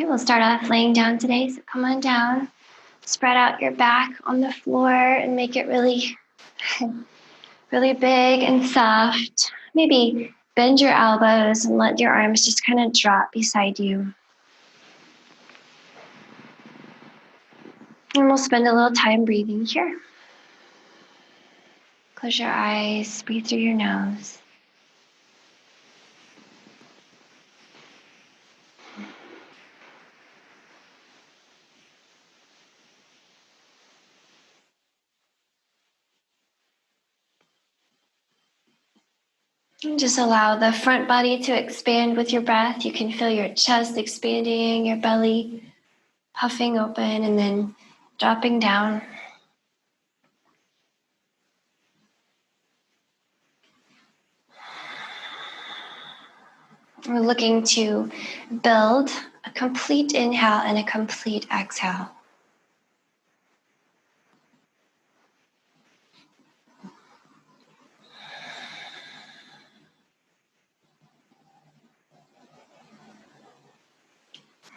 Okay, we'll start off laying down today. So come on down, spread out your back on the floor and make it really, really big and soft. Maybe bend your elbows and let your arms just kind of drop beside you. And we'll spend a little time breathing here. Close your eyes, breathe through your nose. And just allow the front body to expand with your breath. You can feel your chest expanding, your belly puffing open, and then dropping down. We're looking to build a complete inhale and a complete exhale.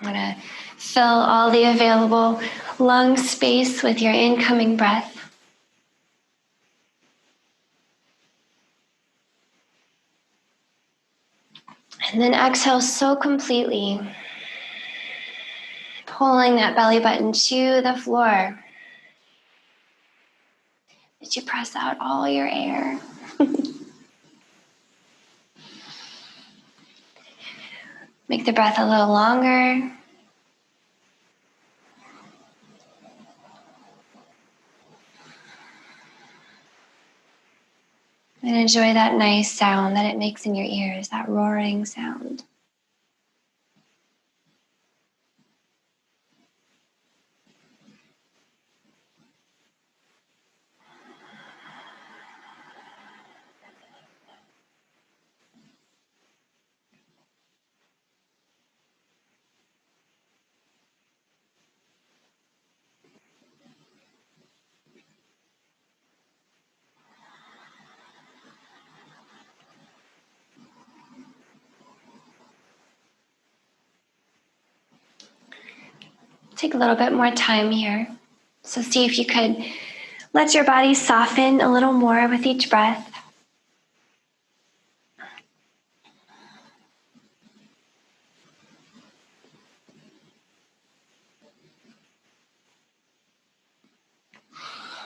I'm going to fill all the available lung space with your incoming breath. And then exhale so completely, pulling that belly button to the floor as you press out all your air. Make the breath a little longer. And enjoy that nice sound that it makes in your ears, that roaring sound. Take a little bit more time here. So see if you could let your body soften a little more with each breath.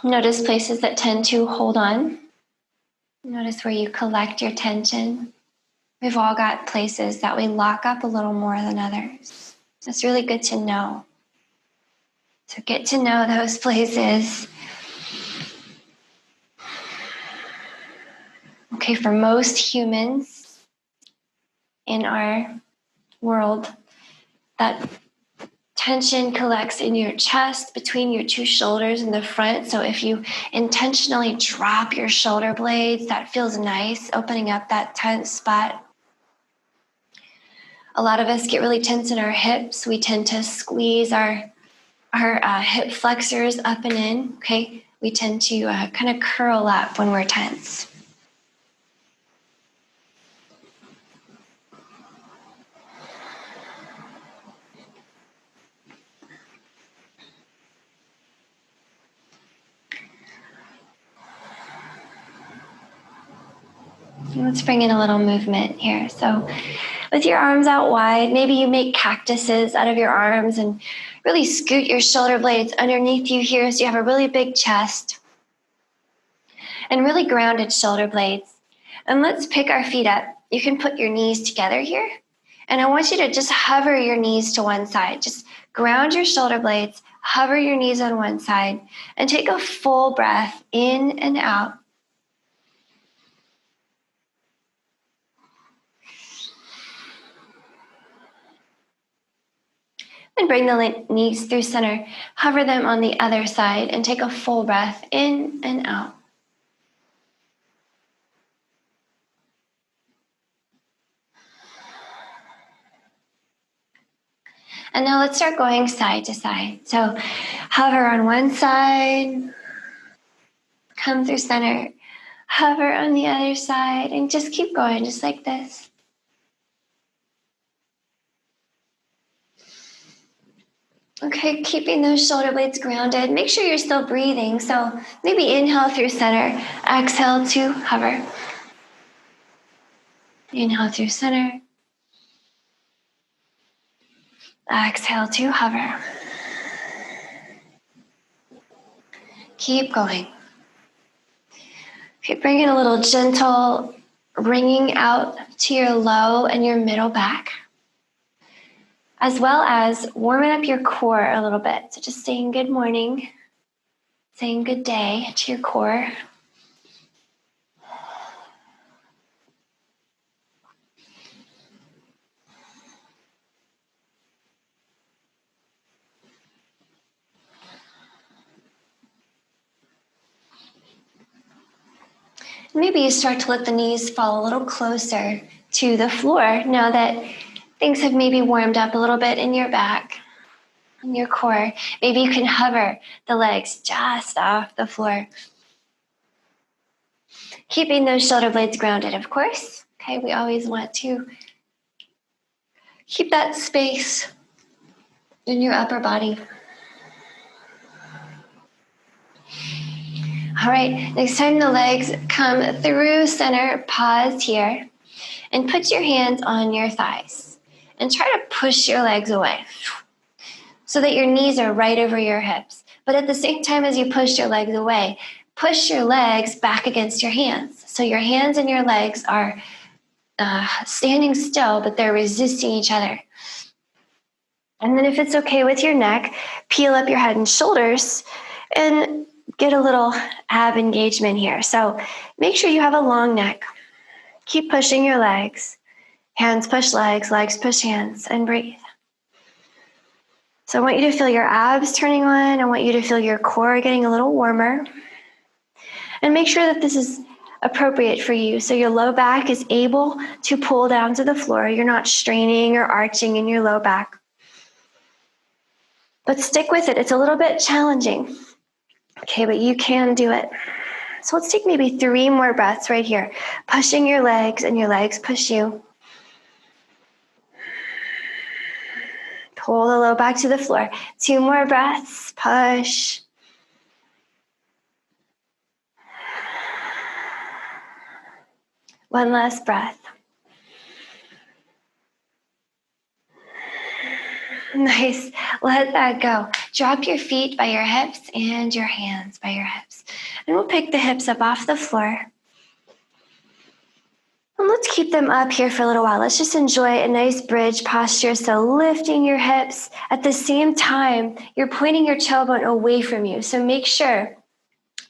Notice places that tend to hold on. Notice where you collect your tension. We've all got places that we lock up a little more than others. It's really good to know. So get to know those places. Okay, for most humans in our world, that tension collects in your chest between your two shoulders in the front. So if you intentionally drop your shoulder blades, that feels nice, opening up that tense spot. A lot of us get really tense in our hips. We tend to squeeze our hip flexors up and in. Okay, we tend to kind of curl up when we're tense. Let's bring in a little movement here. So with your arms out wide, maybe you make cactuses out of your arms and really scoot your shoulder blades underneath you here so you have a really big chest and really grounded shoulder blades. And let's pick our feet up. You can put your knees together here. And I want you to just hover your knees to one side. Just ground your shoulder blades, hover your knees on one side, and take a full breath in and out. And bring the knees through center. Hover them on the other side and take a full breath in and out. And now let's start going side to side. So hover on one side, come through center, hover on the other side, and just keep going just like this. Okay, keeping those shoulder blades grounded. Make sure you're still breathing. So maybe inhale through center, exhale to hover. Inhale through center, exhale to hover. Keep going. Okay, bring in a little gentle ringing out to your low and your middle back, as well as warming up your core a little bit. So just saying good morning, saying good day to your core. Maybe you start to let the knees fall a little closer to the floor now that things have maybe warmed up a little bit in your back, in your core. Maybe you can hover the legs just off the floor. Keeping those shoulder blades grounded, of course. Okay, we always want to keep that space in your upper body. All right, next time the legs come through center, pause here and put your hands on your thighs and try to push your legs away so that your knees are right over your hips. But at the same time as you push your legs away, push your legs back against your hands. So your hands and your legs are standing still, but they're resisting each other. And then if it's okay with your neck, peel up your head and shoulders and get a little ab engagement here. So make sure you have a long neck. Keep pushing your legs. Hands push legs push hands, and breathe. So I want you to feel your abs turning on. I want you to feel your core getting a little warmer. And make sure that this is appropriate for you. So your low back is able to pull down to the floor. You're not straining or arching in your low back. But stick with it. It's a little bit challenging. Okay, but you can do it. So let's take maybe 3 more breaths right here. Pushing your legs and your legs push you. Pull the low back to the floor. 2 more breaths. Push. One last breath. Nice. Let that go. Drop your feet by your hips and your hands by your hips. And we'll pick the hips up off the floor. And let's keep them up here for a little while. Let's just enjoy a nice bridge posture. So lifting your hips. At the same time, you're pointing your tailbone away from you. So make sure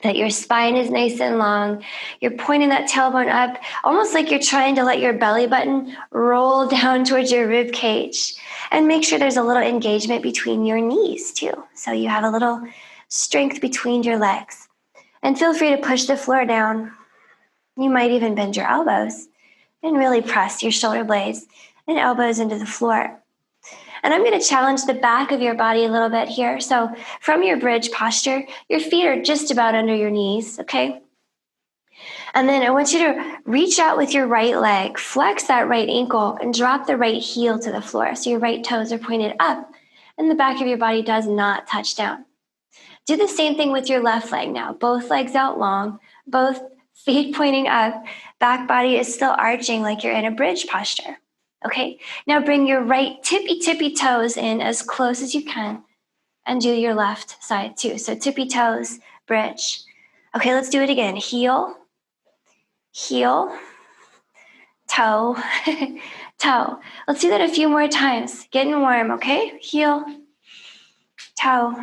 that your spine is nice and long. You're pointing that tailbone up, almost like you're trying to let your belly button roll down towards your rib cage. And make sure there's a little engagement between your knees too. So you have a little strength between your legs. And feel free to push the floor down. You might even bend your elbows and really press your shoulder blades and elbows into the floor. And I'm going to challenge the back of your body a little bit here. So from your bridge posture, your feet are just about under your knees, okay? And then I want you to reach out with your right leg, flex that right ankle, and drop the right heel to the floor. So your right toes are pointed up, and the back of your body does not touch down. Do the same thing with your left leg now. Both legs out long, both feet pointing up, back body is still arching like you're in a bridge posture. Okay, now bring your right tippy toes in as close as you can and do your left side too. So tippy toes, bridge. Okay, let's do it again. Heel, heel, toe, toe. Let's do that a few more times. Getting warm, okay? Heel, toe,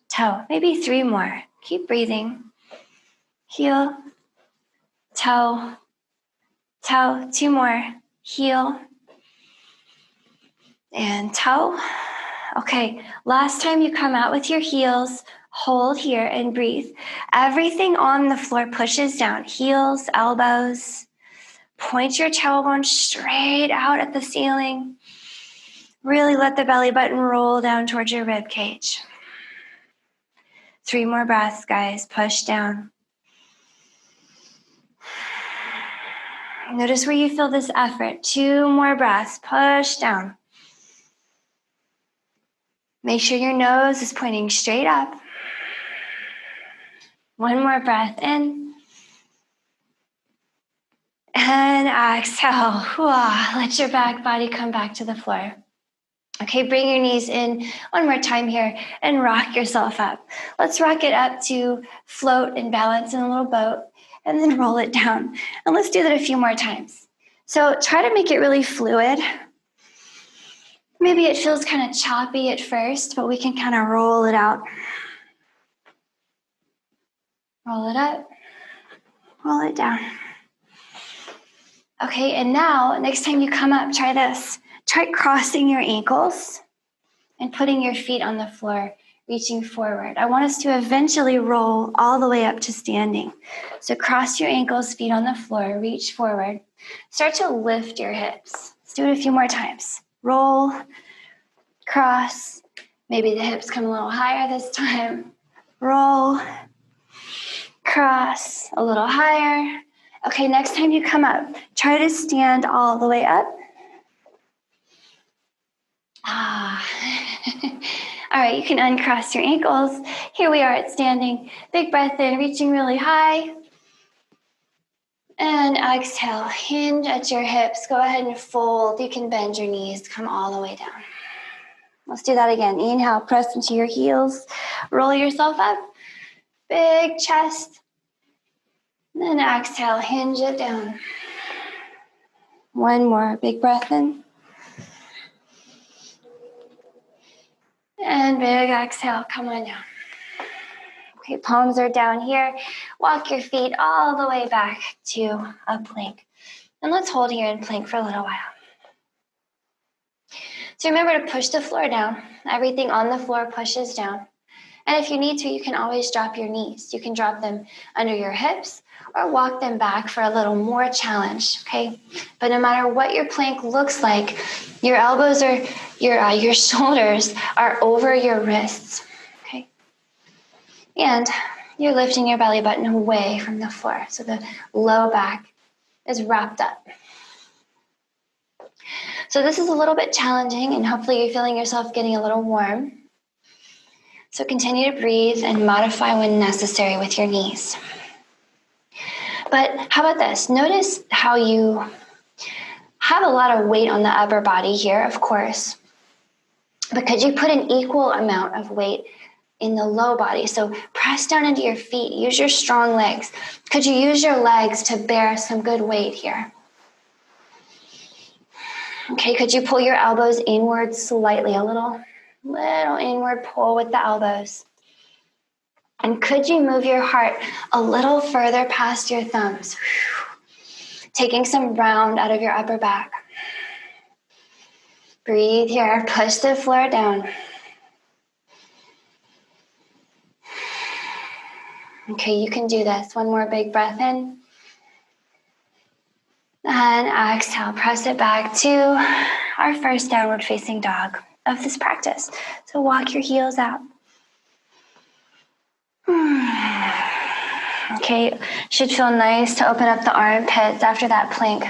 toe. Maybe 3 more. Keep breathing. Heel, toe, toe. 2 more. Heel and toe. Okay, last time you come out with your heels, hold here and breathe. Everything on the floor pushes down. Heels, elbows. Point your tailbone straight out at the ceiling. Really let the belly button roll down towards your rib cage. 3 more breaths, guys. Push down. Notice where you feel this effort. 2 more breaths. Push down. Make sure your nose is pointing straight up. One more breath in. And exhale. Let your back body come back to the floor. Okay, bring your knees in one more time here and rock yourself up. Let's rock it up to float and balance in a little boat and then roll it down. And let's do that a few more times. So try to make it really fluid. Maybe it feels kind of choppy at first, but we can kind of roll it out. Roll it up, roll it down. Okay, and now next time you come up, try this. Try crossing your ankles and putting your feet on the floor, reaching forward. I want us to eventually roll all the way up to standing. So cross your ankles, feet on the floor, reach forward. Start to lift your hips. Let's do it a few more times. Roll, cross. Maybe the hips come a little higher this time. Roll, cross, a little higher. Okay, next time you come up, try to stand all the way up. All right, you can uncross your ankles. Here we are at standing. Big breath in, reaching really high. And exhale, hinge at your hips. Go ahead and fold. You can bend your knees, come all the way down. Let's do that again. Inhale, press into your heels. Roll yourself up. Big chest. Then exhale, hinge it down. One more, big breath in. And big exhale, come on down. Okay, palms are down here. Walk your feet all the way back to a plank. And let's hold here in plank for a little while. So remember to push the floor down. Everything on the floor pushes down. And if you need to, you can always drop your knees. You can drop them under your hips or walk them back for a little more challenge, okay? But no matter what your plank looks like, your elbows or your shoulders are over your wrists, okay? And you're lifting your belly button away from the floor, so the low back is wrapped up. So this is a little bit challenging, and hopefully you're feeling yourself getting a little warm. So continue to breathe and modify when necessary with your knees. But how about this? Notice how you have a lot of weight on the upper body here, of course, but could you put an equal amount of weight in the low body? So press down into your feet. Use your strong legs. Could you use your legs to bear some good weight here? Okay, could you pull your elbows inward slightly, a little inward pull with the elbows? And could you move your heart a little further past your thumbs? Taking some round out of your upper back. Breathe here, push the floor down. Okay, you can do this. One more big breath in. And exhale, press it back to our first downward facing dog of this practice. So walk your heels out. Okay, should feel nice to open up the armpits after that plank.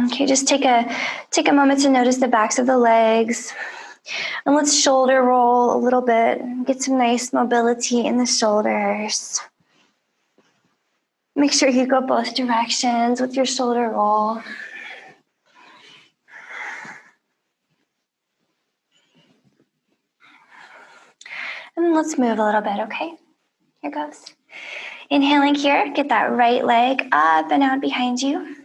Okay, just take a moment to notice the backs of the legs. And let's shoulder roll a little bit. Get some nice mobility in the shoulders. Make sure you go both directions with your shoulder roll. And let's move a little bit, okay? Here goes. Inhaling here, get that right leg up and out behind you.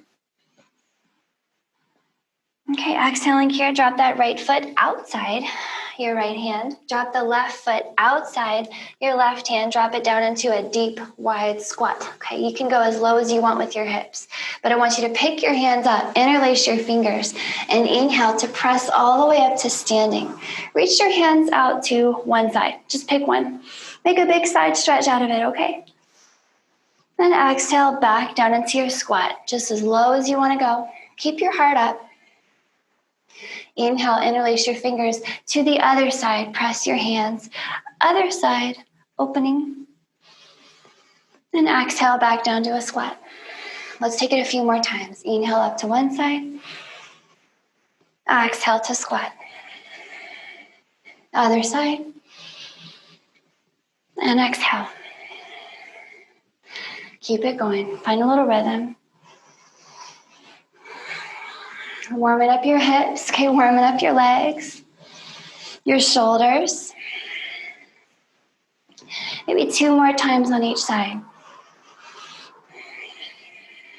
Okay, exhaling here, drop that right foot outside your right hand. Drop the left foot outside your left hand. Drop it down into a deep, wide squat. Okay, you can go as low as you want with your hips. But I want you to pick your hands up, interlace your fingers, and inhale to press all the way up to standing. Reach your hands out to one side. Just pick one. Make a big side stretch out of it, okay? Then exhale back down into your squat, just as low as you want to go. Keep your heart up. Inhale, interlace your fingers to the other side. Press your hands. Other side, opening. Then exhale back down to a squat. Let's take it a few more times. Inhale up to one side. Exhale to squat. Other side. And exhale. Keep it going. Find a little rhythm. Warming up your hips. Okay, warming up your legs. Your shoulders. Maybe 2 more times on each side.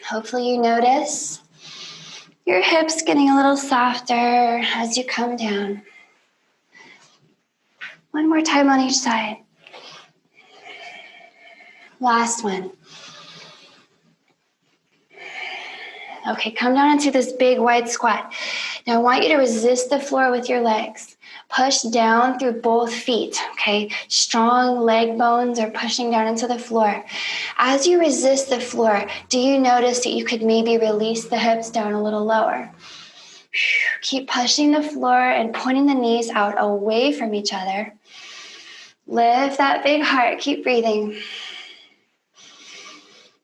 Hopefully you notice your hips getting a little softer as you come down. 1 more time on each side. Last one. Okay, come down into this big wide squat. Now I want you to resist the floor with your legs. Push down through both feet, okay? Strong leg bones are pushing down into the floor. As you resist the floor, do you notice that you could maybe release the hips down a little lower? Keep pushing the floor and pointing the knees out away from each other. Lift that big heart. Keep breathing.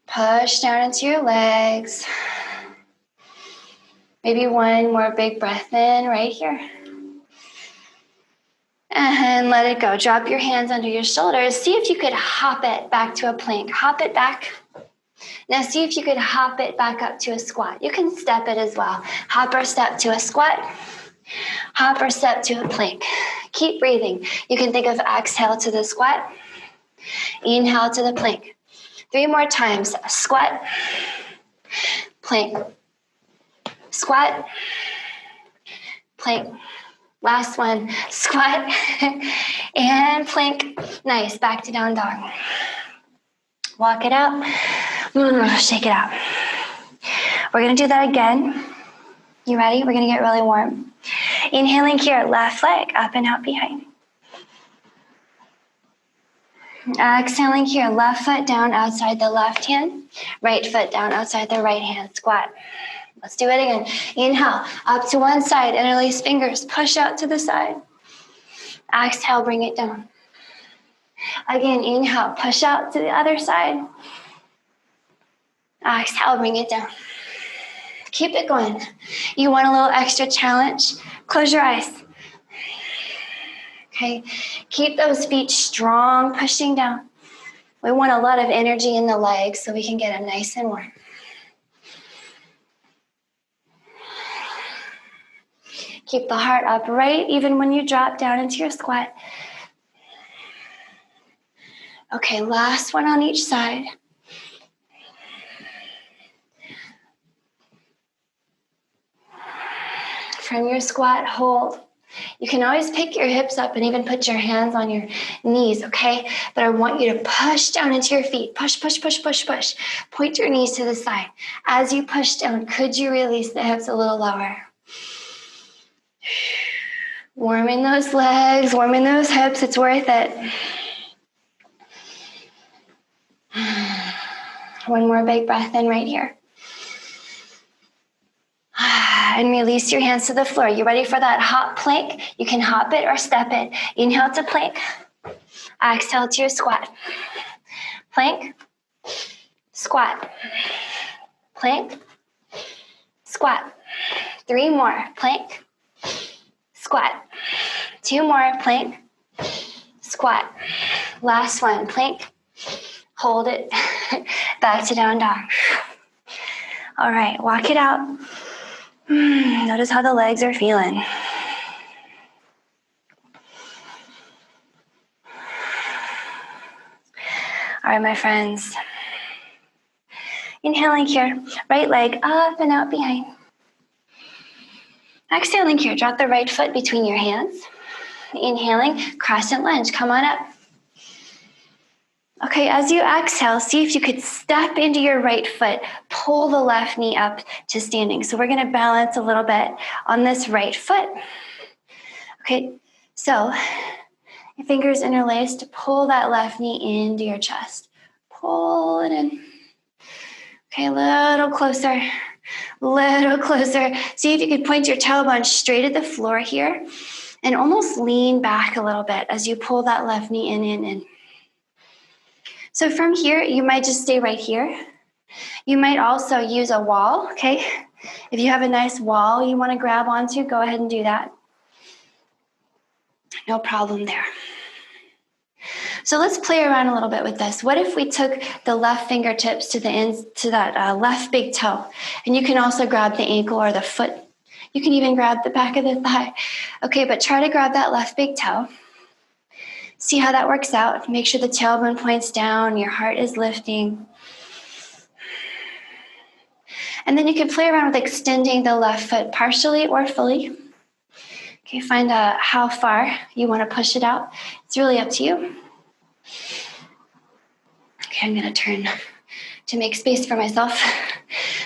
Push down into your legs. Maybe 1 more big breath in right here. And let it go. Drop your hands under your shoulders. See if you could hop it back to a plank. Hop it back. Now see if you could hop it back up to a squat. You can step it as well. Hop or step to a squat. Hop or step to a plank. Keep breathing. You can think of exhale to the squat. Inhale to the plank. 3 more times. Squat. Plank. Squat. Plank. Last one. Squat. And plank. Nice. Back to down dog. Walk it out. Shake it out. We're going to do that again. You ready? We're going to get really warm. Inhaling here, left leg up and out behind. Exhaling here, left foot down outside the left hand, right foot down outside the right hand. Squat. Let's do it again. Inhale, up to one side, interlace fingers, push out to the side. Exhale, bring it down. Again, inhale, push out to the other side. Exhale, bring it down. Keep it going. You want a little extra challenge? Close your eyes. Okay, keep those feet strong, pushing down. We want a lot of energy in the legs so we can get them nice and warm. Keep the heart upright even when you drop down into your squat. Okay, last one on each side. From your squat, hold. You can always pick your hips up and even put your hands on your knees, okay? But I want you to push down into your feet. Push, push, push, push, push. Point your knees to the side. As you push down, could you release the hips a little lower? Warming those legs, warming those hips. It's worth it. One more big breath in right here. And release your hands to the floor. You ready for that hop plank? You can hop it or step it. Inhale to plank. Exhale to your squat. Plank. Squat. Plank. Squat. 3 more. Plank. Squat. 2 more. Plank. Squat. Last one. Plank. Hold it. Back to down dog. All right. Walk it out. Notice how the legs are feeling. All right, my friends. Inhaling here, right leg up and out behind. Exhaling here, drop the right foot between your hands. Inhaling, crescent lunge, come on up. Okay, as you exhale, see if you could step into your right foot, pull the left knee up to standing. So we're gonna balance a little bit on this right foot. Okay, so your fingers interlaced, pull that left knee into your chest. Pull it in. Okay, a little closer, little closer. See if you could point your tailbone straight at the floor here and almost lean back a little bit as you pull that left knee in. So from here, you might just stay right here. You might also use a wall, okay? If you have a nice wall you want to grab onto, go ahead and do that. No problem there. So let's play around a little bit with this. What if we took the left fingertips to the ends, to that left big toe, and you can also grab the ankle or the foot. You can even grab the back of the thigh. Okay, but try to grab that left big toe. See how that works out. Make sure the tailbone points down, your heart is lifting. And then you can play around with extending the left foot partially or fully. Okay, find out how far you want to push it out. It's really up to you. Okay, I'm going to turn to make space for myself.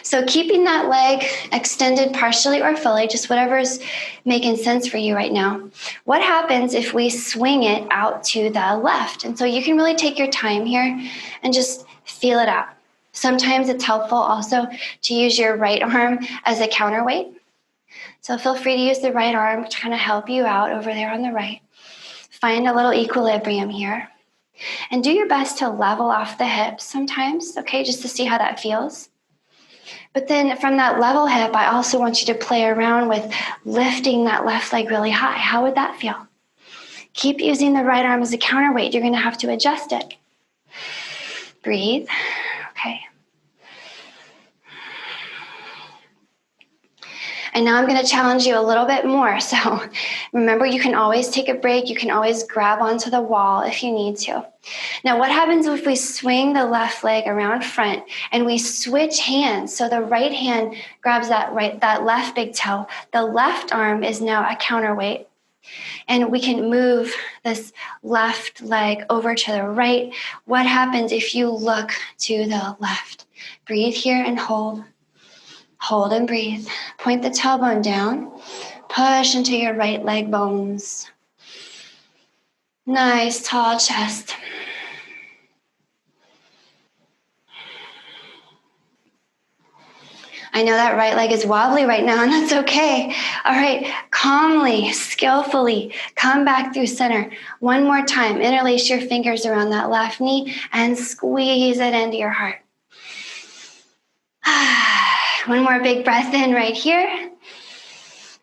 So keeping that leg extended partially or fully, just whatever's making sense for you right now. What happens if we swing it out to the left? And so you can really take your time here and just feel it out. Sometimes it's helpful also to use your right arm as a counterweight. So feel free to use the right arm to kind of help you out over there on the right. Find a little equilibrium here. And do your best to level off the hips sometimes, okay, just to see how that feels. But then from that level hip, I also want you to play around with lifting that left leg really high. How would that feel? Keep using the right arm as a counterweight. You're going to have to adjust it. Breathe. Okay. And now I'm going to challenge you a little bit more. So remember, you can always take a break. You can always grab onto the wall if you need to. Now, what happens if we swing the left leg around front and we switch hands? So the right hand grabs that left big toe. The left arm is now a counterweight. And we can move this left leg over to the right. What happens if you look to the left? Breathe here and hold. Hold and breathe. Point the tailbone down. Push into your right leg bones. Nice tall chest. I know that right leg is wobbly right now, and that's okay. All right, calmly, skillfully, come back through center. One more time, interlace your fingers around that left knee and squeeze it into your heart. One more big breath in right here.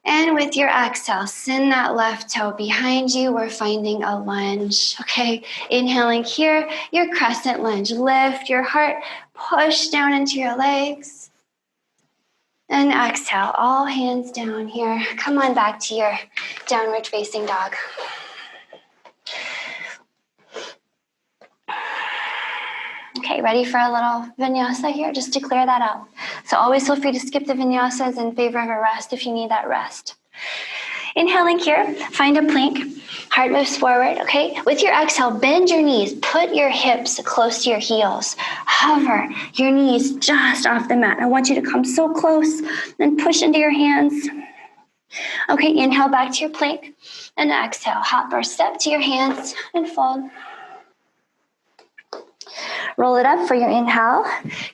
And with your exhale, send that left toe behind you. We're finding a lunge, okay? Inhaling here, your crescent lunge. Lift your heart, push down into your legs. And exhale, all hands down here. Come on back to your downward facing dog. Okay, ready for a little vinyasa here, just to clear that out. So always feel free to skip the vinyasas in favor of a rest if you need that rest. Inhaling here, find a plank. Heart moves forward, okay? With your exhale, bend your knees. Put your hips close to your heels. Hover your knees just off the mat. I want you to come so close and push into your hands. Okay, inhale back to your plank. And exhale, hop or step to your hands and fold. Roll it up for your inhale.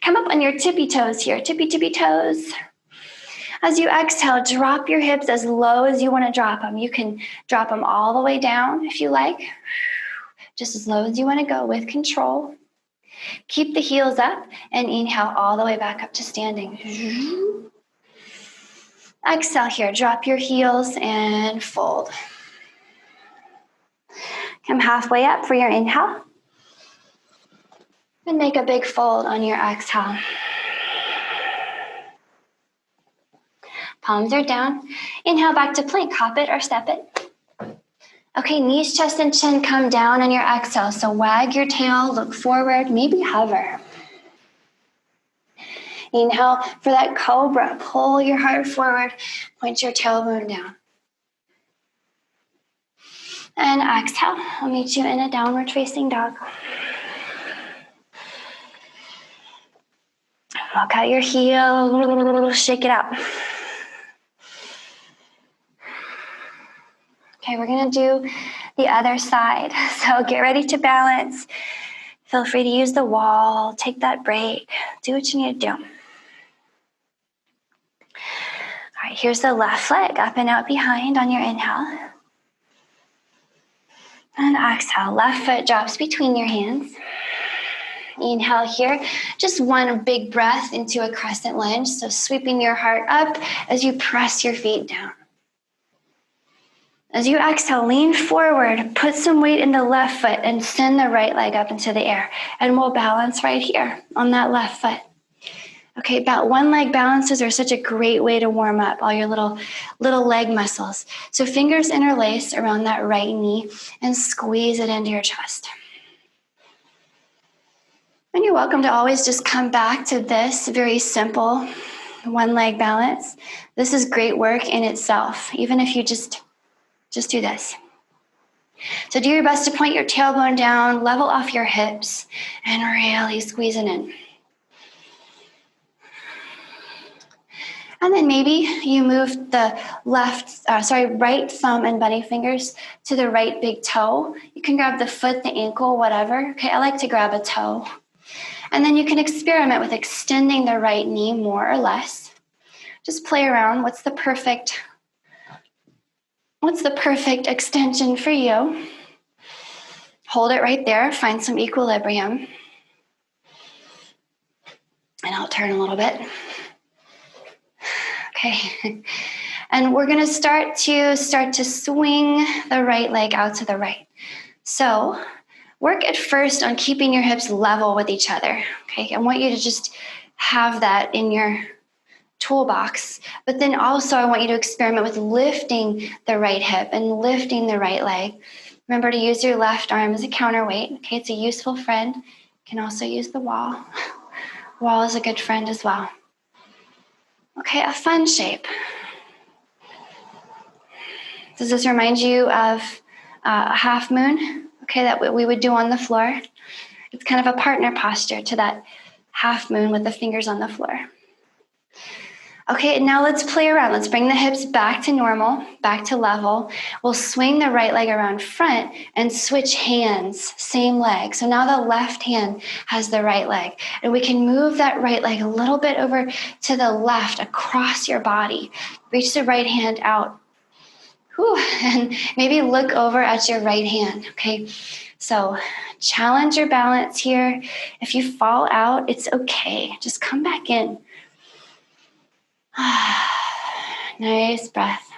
Come up on your tippy toes here, tippy toes. As you exhale, drop your hips as low as you want to drop them. You can drop them all the way down if you like, just as low as you want to go with control. Keep the heels up and inhale all the way back up to standing. Exhale here, drop your heels and fold. Come halfway up for your inhale. And make a big fold on your exhale. Palms are down. Inhale back to plank. Hop it or step it. Okay, knees, chest, and chin come down on your exhale. So wag your tail, look forward, maybe hover. Inhale for that cobra. Pull your heart forward. Point your tailbone down. And exhale. I'll meet you in a downward facing dog. Walk out your heel, shake it out. Okay, we're gonna do the other side. So get ready to balance. Feel free to use the wall, take that break, do what you need to do. All right, here's the left leg, up and out behind on your inhale. And exhale, left foot drops between your hands. Inhale here, just one big breath into a crescent lunge. So sweeping your heart up as you press your feet down. As you exhale, lean forward, put some weight in the left foot and send the right leg up into the air. And we'll balance right here on that left foot. Okay, about one leg balances are such a great way to warm up all your little leg muscles. So fingers interlace around that right knee and squeeze it into your chest. And you're welcome to always just come back to this very simple one leg balance. This is great work in itself, even if you just do this. So do your best to point your tailbone down, level off your hips, and really squeeze it in. And then maybe you move the right thumb and bunny fingers to the right big toe. You can grab the foot, the ankle, whatever. Okay, I like to grab a toe. And then you can experiment with extending the right knee more or less. Just play around. What's the perfect extension for you? Hold it right there. Find some equilibrium. And I'll turn a little bit. Okay. And we're going to start to swing the right leg out to the right. So work at first on keeping your hips level with each other. Okay. I want you to just have that in your toolbox. But then also I want you to experiment with lifting the right hip and lifting the right leg. Remember to use your left arm as a counterweight. Okay. It's a useful friend. You can also use the wall. Wall is a good friend as well. Okay, a fun shape. Does this remind you of a half moon? Okay, that we would do on the floor. It's kind of a partner posture to that half moon with the fingers on the floor. Okay, now let's play around. Let's bring the hips back to normal, back to level. We'll swing the right leg around front and switch hands, same leg. So now the left hand has the right leg. And we can move that right leg a little bit over to the left across your body. Reach the right hand out. Whew. And maybe look over at your right hand, okay? So challenge your balance here. If you fall out, it's okay. Just come back in. Nice breath.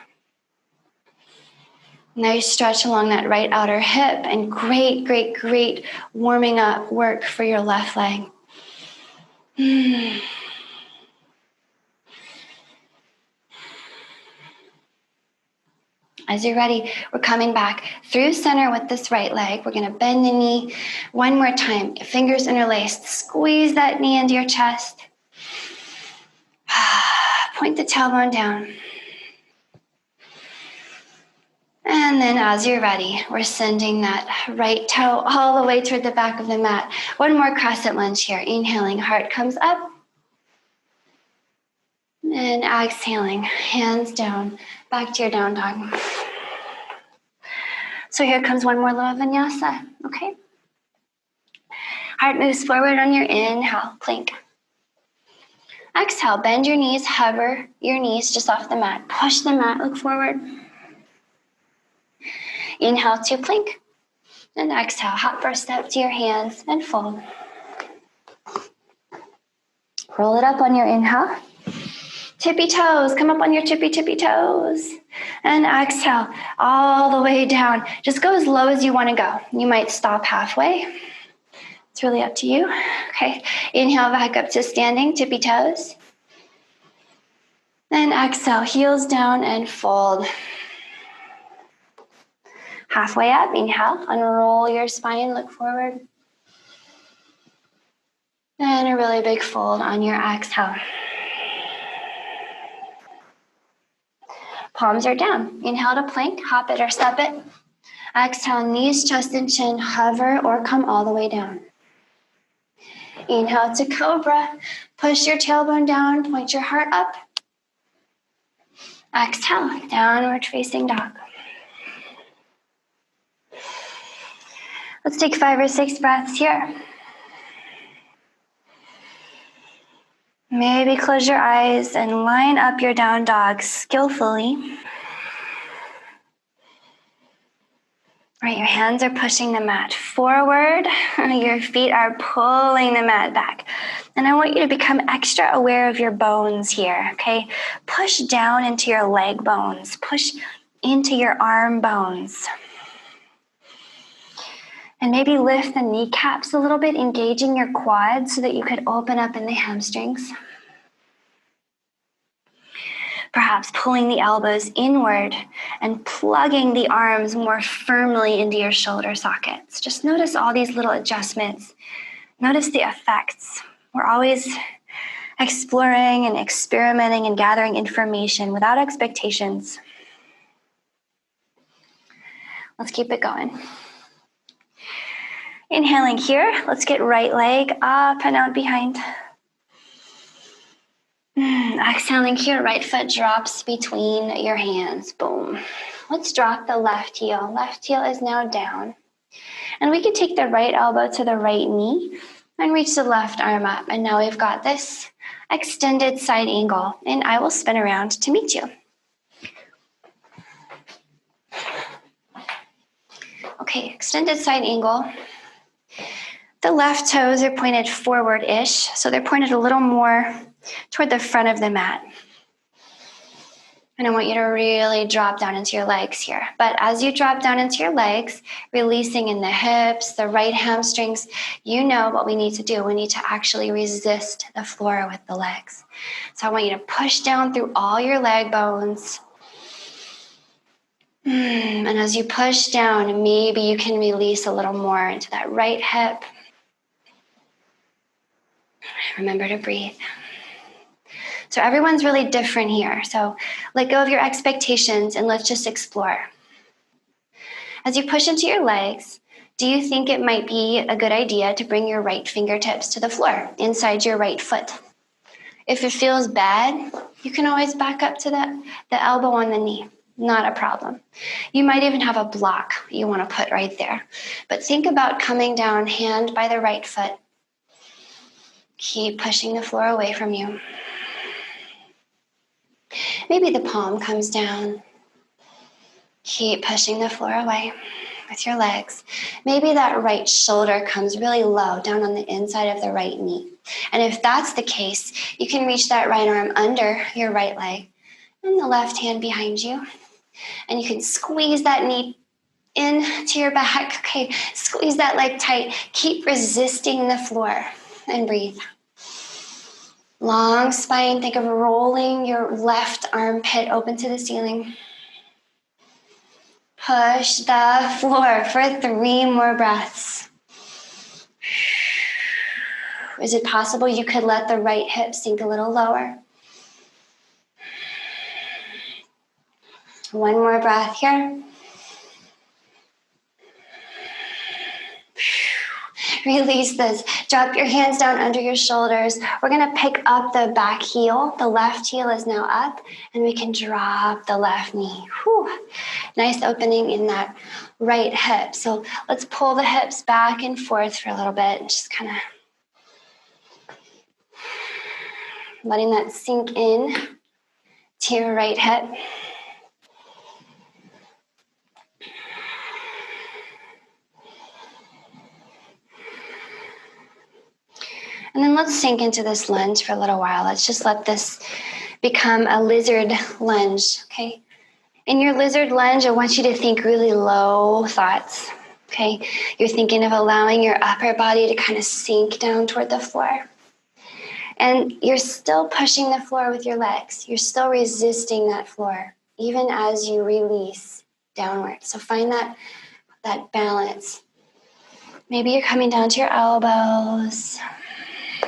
Nice stretch along that right outer hip and great, great, great warming up work for your left leg. As you're ready, we're coming back through center with this right leg. We're going to bend the knee one more time. Fingers interlaced. Squeeze that knee into your chest. Point the tailbone down. And then as you're ready, we're sending that right toe all the way toward the back of the mat. One more crescent lunge here. Inhaling, heart comes up. And exhaling, hands down, back to your down dog. So here comes one more little vinyasa, okay? Heart moves forward on your inhale, plank. Exhale, bend your knees, hover your knees just off the mat. Push the mat, look forward. Inhale to plank. And exhale, hop first step to your hands and fold. Roll it up on your inhale. Tippy toes, come up on your tippy toes. And exhale all the way down. Just go as low as you want to go. You might stop halfway. It's really up to you. Okay, inhale back up to standing, tippy toes. And exhale, heels down and fold. Halfway up, inhale, unroll your spine, look forward. And a really big fold on your exhale. Palms are down. Inhale to plank, hop it or step it. Exhale, knees, chest, and chin, hover or come all the way down. Inhale to cobra. Push your tailbone down, point your heart up. Exhale, downward facing dog. Let's take 5 or 6 breaths here. Maybe close your eyes and line up your down dog skillfully. Right, your hands are pushing the mat forward. Your feet are pulling the mat back. And I want you to become extra aware of your bones here, okay? Push down into your leg bones. Push into your arm bones. And maybe lift the kneecaps a little bit, engaging your quads so that you could open up in the hamstrings. Perhaps pulling the elbows inward and plugging the arms more firmly into your shoulder sockets. Just notice all these little adjustments. Notice the effects. We're always exploring and experimenting and gathering information without expectations. Let's keep it going. Inhaling here, let's get right leg up and out behind. Exhaling here, right foot drops between your hands. Boom. Let's drop the left heel. Left heel is now down. And we can take the right elbow to the right knee and reach the left arm up. And now we've got this extended side angle. And I will spin around to meet you. Okay, extended side angle. The left toes are pointed forward-ish, so they're pointed a little more toward the front of the mat. And I want you to really drop down into your legs here. But as you drop down into your legs, releasing in the hips, the right hamstrings, you know what we need to do. We need to actually resist the floor with the legs. So I want you to push down through all your leg bones. And as you push down, maybe you can release a little more into that right hip. Remember to breathe. So everyone's really different here. So let go of your expectations and let's just explore. As you push into your legs, do you think it might be a good idea to bring your right fingertips to the floor inside your right foot? If it feels bad, you can always back up to the elbow on the knee. Not a problem. You might even have a block you want to put right there. But think about coming down hand by the right foot. Keep pushing the floor away from you. Maybe the palm comes down. Keep pushing the floor away with your legs. Maybe that right shoulder comes really low down on the inside of the right knee. And if that's the case, you can reach that right arm under your right leg and the left hand behind you. And you can squeeze that knee into your back. Okay, squeeze that leg tight. Keep resisting the floor and breathe. Long spine, think of rolling your left armpit open to the ceiling. Push the floor for 3 more breaths. Is it possible you could let the right hip sink a little lower? 1 more breath here. Release this. Drop your hands down under your shoulders. We're going to pick up the back heel. The left heel is now up, and we can drop the left knee. Whew. Nice opening in that right hip. So let's pull the hips back and forth for a little bit. Just kind of letting that sink in to your right hip. And then let's sink into this lunge for a little while. Let's just let this become a lizard lunge, okay? In your lizard lunge, I want you to think really low thoughts, okay? You're thinking of allowing your upper body to kind of sink down toward the floor. And you're still pushing the floor with your legs. You're still resisting that floor, even as you release downward. So find that balance. Maybe you're coming down to your elbows.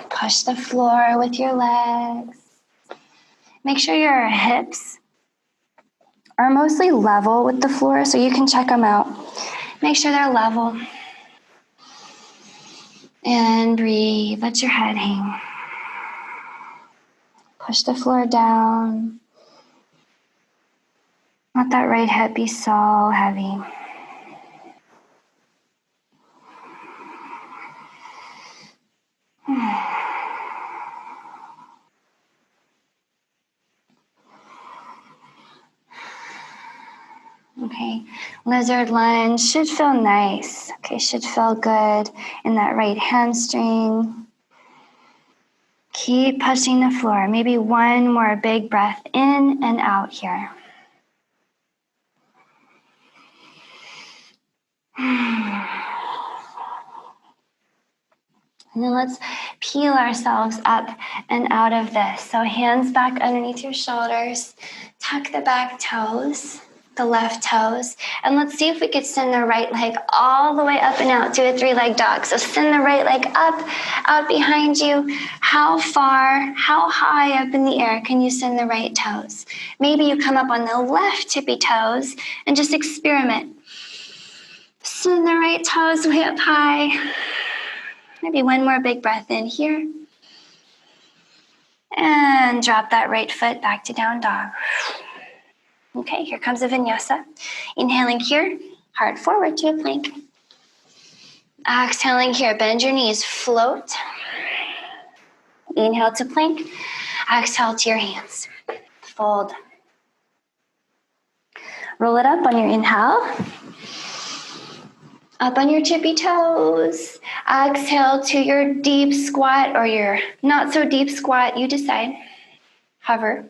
Push the floor with your legs. Make sure your hips are mostly level with the floor, so you can check them out. Make sure they're level. And breathe. Let your head hang. Push the floor down. Let that right hip be so heavy. Okay, Okay, lizard lunge should feel nice. Okay, should feel good in that right hamstring. Keep pushing the floor. Maybe one more big breath in and out here. And then let's peel ourselves up and out of this. So hands back underneath your shoulders. Tuck the back toes, the left toes. And let's see if we could send the right leg all the way up and out to a 3-leg dog. So send the right leg up, out behind you. How far, how high up in the air can you send the right toes? Maybe you come up on the left tippy toes and just experiment. Send the right toes way up high. Maybe one more big breath in here. And drop that right foot back to down dog. Okay, here comes a vinyasa. Inhaling here, heart forward to a plank. Exhaling here, bend your knees, float. Inhale to plank. Exhale to your hands. Fold. Roll it up on your inhale. Up on your tippy toes. Exhale to your deep squat or your not so deep squat. You decide. Hover.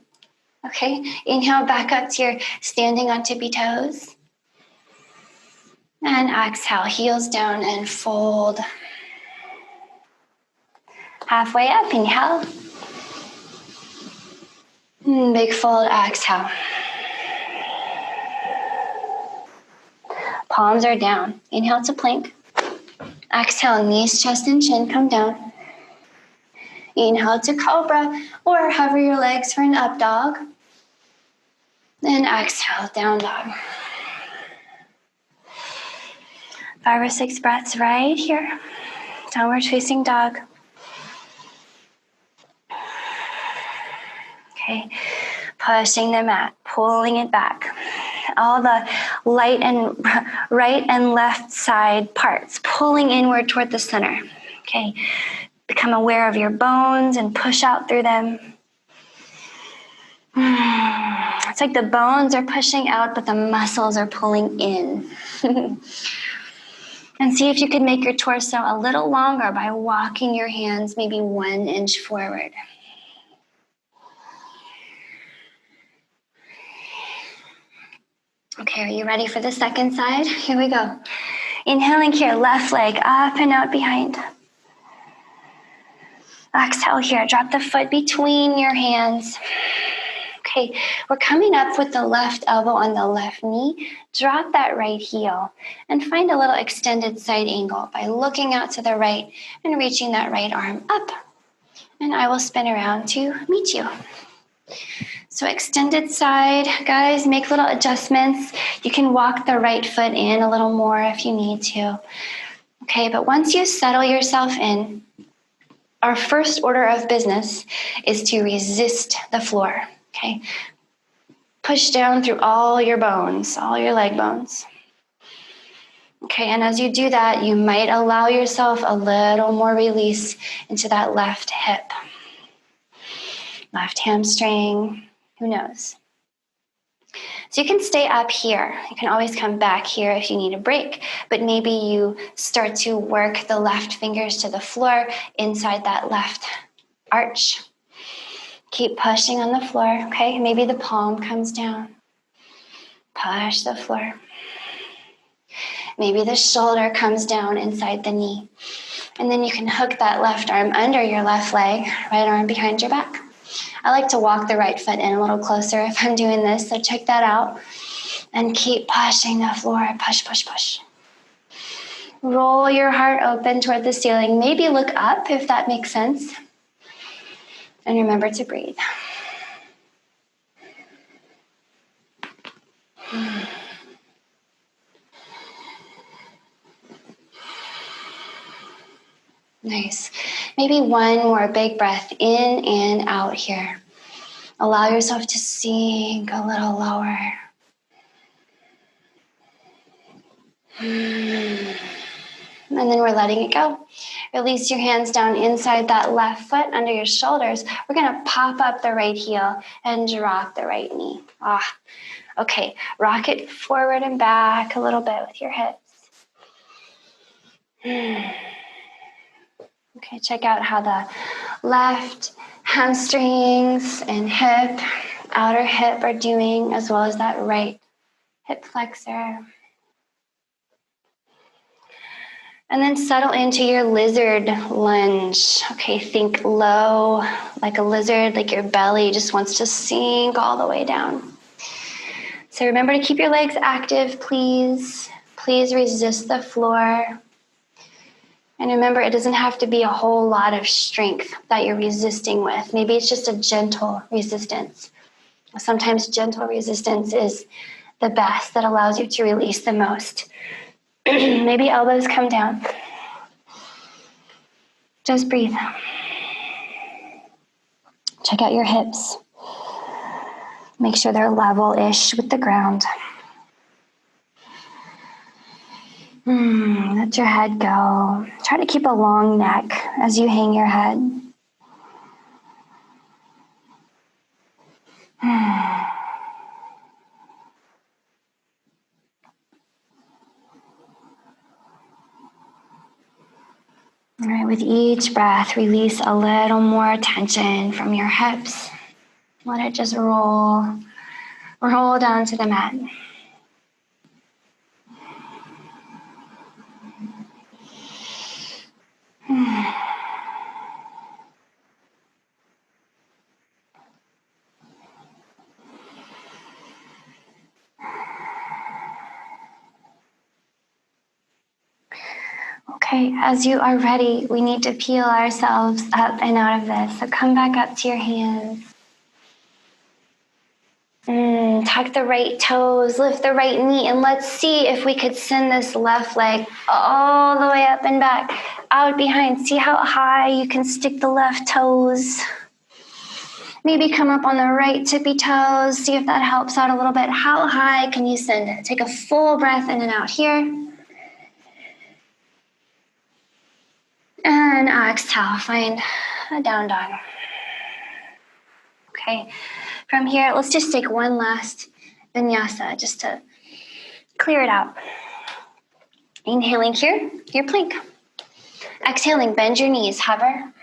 Okay. Inhale back up to your standing on tippy toes. And exhale, heels down and fold. Halfway up, inhale. Big fold, exhale. Palms are down. Inhale to plank. Exhale, knees, chest, and chin come down. Inhale to cobra or hover your legs for an up dog. Then exhale, down dog. 5 or 6 breaths right here. Downward facing dog. Okay, pushing the mat, pulling it back. All the right and left side parts, pulling inward toward the center. Okay, become aware of your bones and push out through them. It's like the bones are pushing out, but the muscles are pulling in. And see if you can make your torso a little longer by walking your hands maybe 1 inch forward. Okay, are you ready for the second side? Here we go. Inhaling here, left leg up and out behind. Exhale here, drop the foot between your hands. Okay, we're coming up with the left elbow on the left knee. Drop that right heel and find a little extended side angle by looking out to the right and reaching that right arm up. And I will spin around to meet you. So extended side, guys, make little adjustments. You can walk the right foot in a little more if you need to. Okay, but once you settle yourself in, our first order of business is to resist the floor. Okay, push down through all your bones, all your leg bones. Okay, and as you do that, you might allow yourself a little more release into that left hip, left hamstring, who knows? So you can stay up here. You can always come back here if you need a break, but maybe you start to work the left fingers to the floor inside that left arch. Keep pushing on the floor, okay? Maybe the palm comes down. Push the floor. Maybe the shoulder comes down inside the knee. And then you can hook that left arm under your left leg, right arm behind your back. I like to walk the right foot in a little closer if I'm doing this, so check that out. And keep pushing the floor. Push, push, push. Roll your heart open toward the ceiling. Maybe look up if that makes sense. And remember to breathe. Nice. Maybe one more big breath in and out here. Allow yourself to sink a little lower. And then we're letting it go. Release your hands down inside that left foot under your shoulders. We're going to pop up the right heel and drop the right knee. Okay, rock it forward and back a little bit with your hips. Okay, check out how the left hamstrings and hip, outer hip are doing, as well as that right hip flexor. And then settle into your lizard lunge. Okay, think low, like a lizard, like your belly just wants to sink all the way down. So remember to keep your legs active, please. Please resist the floor. And remember, it doesn't have to be a whole lot of strength that you're resisting with. Maybe it's just a gentle resistance. Sometimes gentle resistance is the best, that allows you to release the most. Maybe elbows come down. Just breathe. Check out your hips. Make sure they're level-ish with the ground. Let your head go. Try to keep a long neck as you hang your head. All right, with each breath, release a little more tension from your hips. Let it just roll down to the mat. Okay, as you are ready, we need to peel ourselves up and out of this. So come back up to your hands. Tuck the right toes, lift the right knee, and let's see if we could send this left leg all the way up and back, out behind. See how high you can stick the left toes. Maybe come up on the right tippy toes. See if that helps out a little bit. How high can you send it? Take a full breath in and out here. And exhale, find a down dog. Okay, from here, let's just take one last vinyasa just to clear it out. Inhaling here, your plank. Exhaling, bend your knees, hover.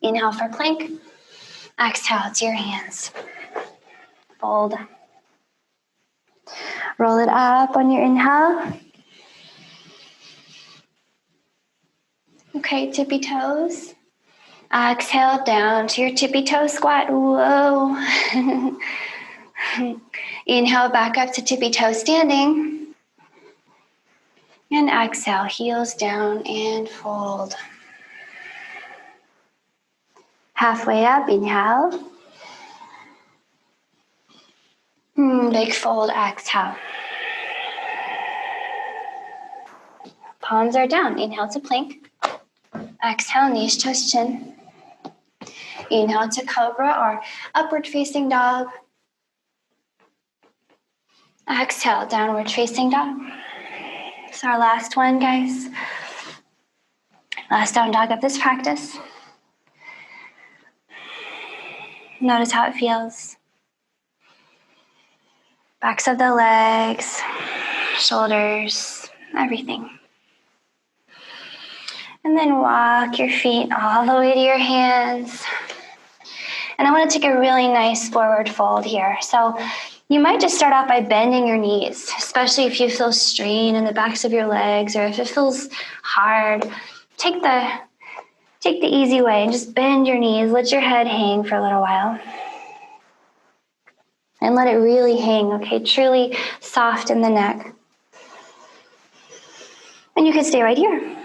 Inhale for plank. Exhale to your hands. Fold. Roll it up on your inhale. Okay, tippy toes. Exhale down to your tippy toe squat. Whoa. Inhale back up to tippy toe standing. And exhale, heels down and fold. Halfway up, inhale. Big fold, exhale. Palms are down. Inhale to plank. Exhale, knees, chest, chin. Inhale to cobra or upward facing dog. Exhale, downward facing dog. It's our last one, guys. Last down dog of this practice. Notice how it feels. Backs of the legs, shoulders, everything. And then walk your feet all the way to your hands. And I want to take a really nice forward fold here. So you might just start off by bending your knees, especially if you feel strain in the backs of your legs or if it feels hard. Take the easy way and just bend your knees. Let your head hang for a little while. And let it really hang, okay? Truly soft in the neck. And you can stay right here.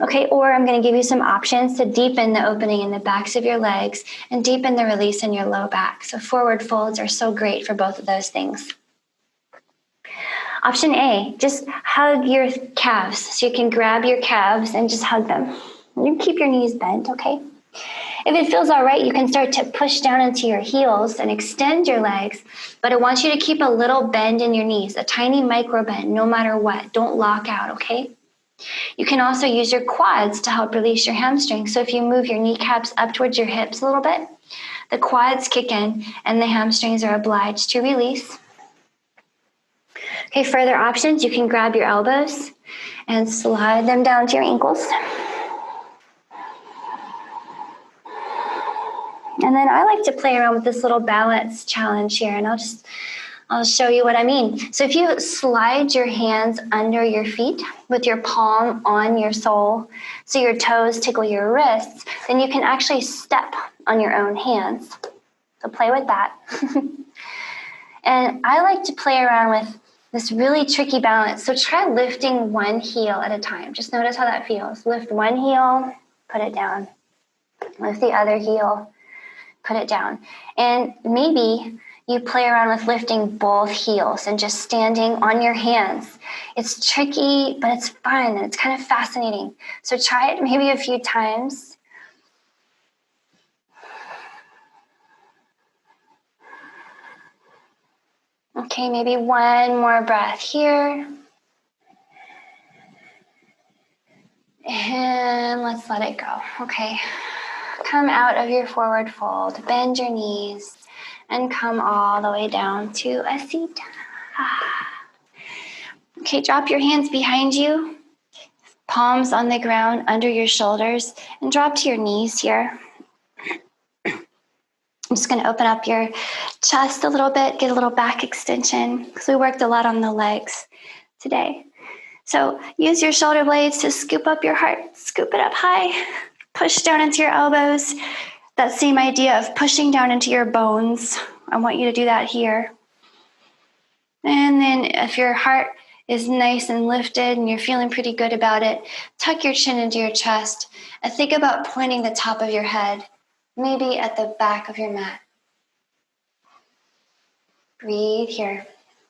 Okay, or I'm going to give you some options to deepen the opening in the backs of your legs and deepen the release in your low back. So forward folds are so great for both of those things. Option A, just hug your calves. So you can grab your calves and just hug them. You keep your knees bent, okay? If it feels all right, you can start to push down into your heels and extend your legs, but I want you to keep a little bend in your knees, a tiny micro bend, no matter what. Don't lock out, okay? You can also use your quads to help release your hamstrings. So if you move your kneecaps up towards your hips a little bit, the quads kick in and the hamstrings are obliged to release. Okay, further options, you can grab your elbows and slide them down to your ankles. And then I like to play around with this little balance challenge here, and I'll show you what I mean. So if you slide your hands under your feet with your palm on your sole, so your toes tickle your wrists, then you can actually step on your own hands. So play with that. And I like to play around with this really tricky balance. So try lifting one heel at a time. Just notice how that feels. Lift one heel, put it down. Lift the other heel, put it down. And maybe you play around with lifting both heels and just standing on your hands. It's tricky, but it's fun and it's kind of fascinating. So try it maybe a few times. Okay, maybe one more breath here. And let's let it go. Okay, come out of your forward fold, bend your knees, and come all the way down to a seat. Okay, drop your hands behind you, palms on the ground under your shoulders, and drop to your knees here. I'm just going to open up your chest a little bit, get a little back extension, because we worked a lot on the legs today. So use your shoulder blades to scoop up your heart, scoop it up high, push down into your elbows. That same idea of pushing down into your bones. I want you to do that here. And then if your heart is nice and lifted and you're feeling pretty good about it, tuck your chin into your chest and think about pointing the top of your head, maybe at the back of your mat. Breathe here.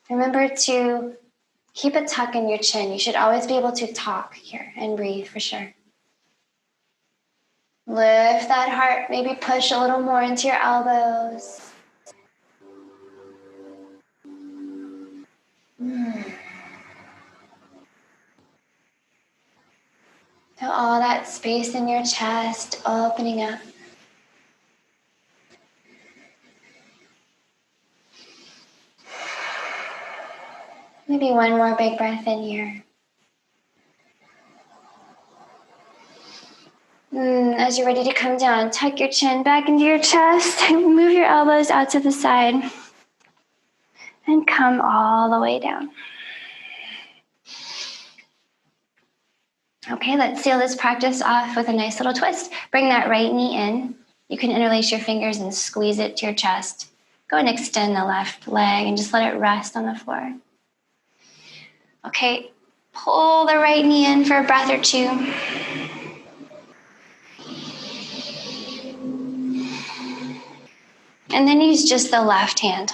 Remember to keep a tuck in your chin. You should always be able to talk here and breathe for sure. Lift that heart, maybe push a little more into your elbows. Feel all that space in your chest opening up. Maybe one more big breath in here. As you're ready to come down, tuck your chin back into your chest, move your elbows out to the side, and come all the way down. Okay, let's seal this practice off with a nice little twist. Bring that right knee in. You can interlace your fingers and squeeze it to your chest. Go and extend the left leg and just let it rest on the floor. Okay, pull the right knee in for a breath or two. And then use just the left hand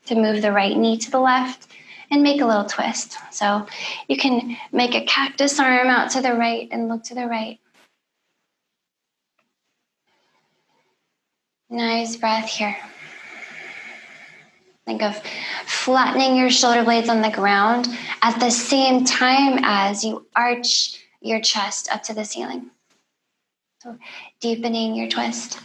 to move the right knee to the left and make a little twist. So you can make a cactus arm out to the right and look to the right. Nice breath here. Think of flattening your shoulder blades on the ground at the same time as you arch your chest up to the ceiling. So deepening your twist.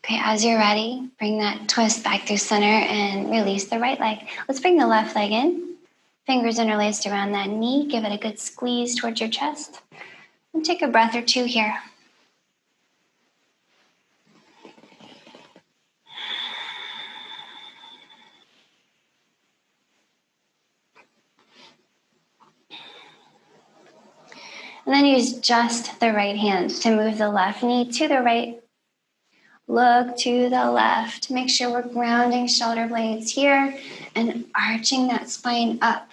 Okay, as you're ready, bring that twist back through center and release the right leg. Let's bring the left leg in. Fingers interlaced around that knee. Give it a good squeeze towards your chest. And take a breath or two here. And then use just the right hand to move the left knee to the right. Look to the left. Make sure we're grounding shoulder blades here and arching that spine up.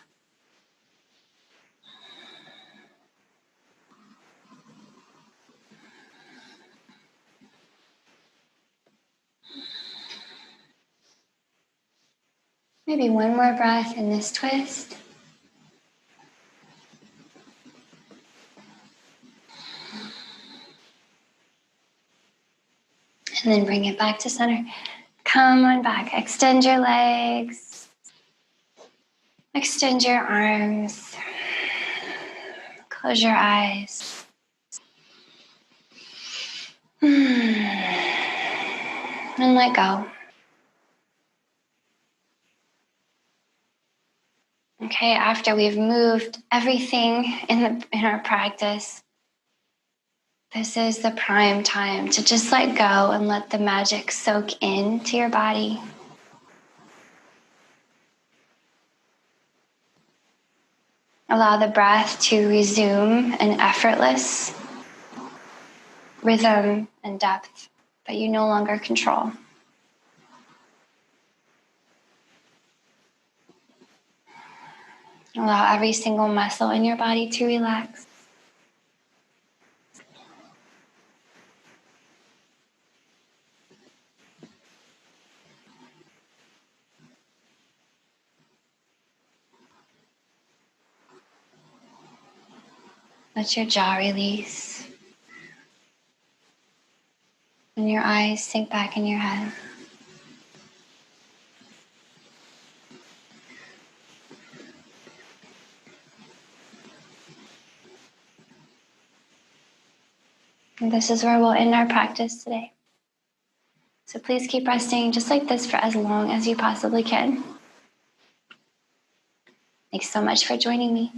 Maybe one more breath in this twist. And then bring it back to center. Come on back. Extend your legs. Extend your arms. Close your eyes. And let go. Okay, after we've moved everything in our practice, this is the prime time to just let go and let the magic soak into your body. Allow the breath to resume an effortless rhythm and depth that you no longer control. Allow every single muscle in your body to relax. Let your jaw release. And your eyes sink back in your head. And this is where we'll end our practice today. So please keep resting just like this for as long as you possibly can. Thanks so much for joining me.